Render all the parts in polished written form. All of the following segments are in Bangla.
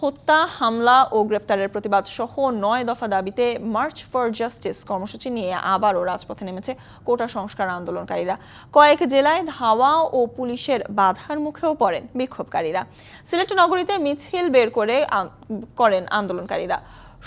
হত্যা, হামলা ও গ্রেপ্তারের প্রতিবাদ সহ ৯ দফা দাবিতে মার্চ ফর জাস্টিস কর্মসূচি নিয়ে আবারও রাজপথে নেমেছে কোটা সংস্কার আন্দোলনকারীরা। কয়েক জেলায় ধাওয়া ও পুলিশের বাধার মুখেও পড়েন বিক্ষোভকারীরা। সিলেট নগরীতে মিছিল বের করেন আন্দোলনকারীরা।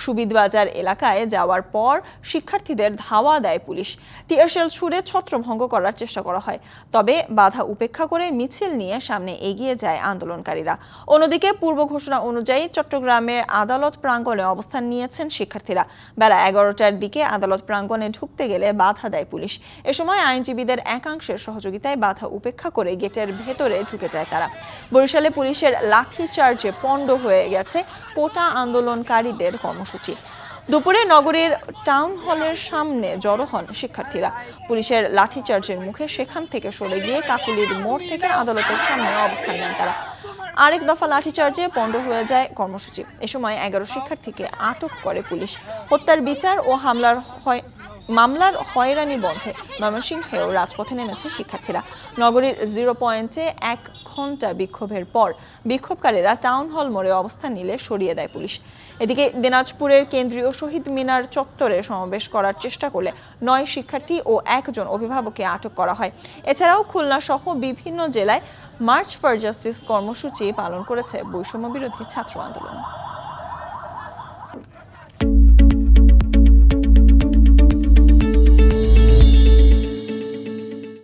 সুবিদবাজার এলাকায় যাওয়ার পর শিক্ষার্থীদের ধাওয়া দেয় পুলিশ। টিয়ারশেল ছুড়ে ছত্রভঙ্গ করার চেষ্টা করা হয়, তবে বাধা উপেক্ষা করে মিছিল নিয়ে সামনে এগিয়ে যায় আন্দোলনকারীরা। অন্যদিকে পূর্ব ঘোষণা অনুযায়ী চট্টগ্রামের আদালত প্রাঙ্গণে অবস্থান নিয়েছেন শিক্ষার্থীরা। বেলা ১১টার দিকে আদালত প্রাঙ্গণে ঢুকতে গেলে বাধা দেয় পুলিশ। এ সময় আইনজীবীদের একাংশের সহযোগিতায় বাধা উপেক্ষা করে গেটের ভেতরে ঢুকে যায় তারা। বরিশালে পুলিশের লাঠিচার্জে পণ্ড হয়ে গেছে কোটা আন্দোলনকারীদের কর্মসূচি। দুপুরে নগরীর টাউন হলের সামনে জড়ো হন শিক্ষার্থীরা। পুলিশের লাঠিচার্জের মুখে সেখান থেকে সরে গিয়ে কাকুলির মোড় থেকে আদালতের সামনে অবস্থান নেন তারা। আরেক দফা লাঠিচার্জে পণ্ড হয়ে যায় কর্মসূচি। এ সময় ১১ শিক্ষার্থীকে আটক করে পুলিশ। হত্যার বিচার ও মামলার হয়রানি বন্ধে ময়মনসিংহেও রাজপথে নেমেছে শিক্ষার্থীরা। নগরীর 0 পয়েন্টে ১ ঘণ্টা বিক্ষোভের পর বিক্ষোভকারীরা টাউন হল মোড়ে অবস্থান নিলে সরিয়ে দেয় পুলিশ। এদিকে দিনাজপুরের কেন্দ্রীয় শহীদ মিনার চত্বরে সমাবেশ করার চেষ্টা করলে ৯ শিক্ষার্থী ও ১ জন অভিভাবককে আটক করা হয়। এছাড়াও খুলনা সহ বিভিন্ন জেলায় মার্চ ফর জাস্টিস কর্মসূচি পালন করেছে বৈষম্য বিরোধী ছাত্র আন্দোলন।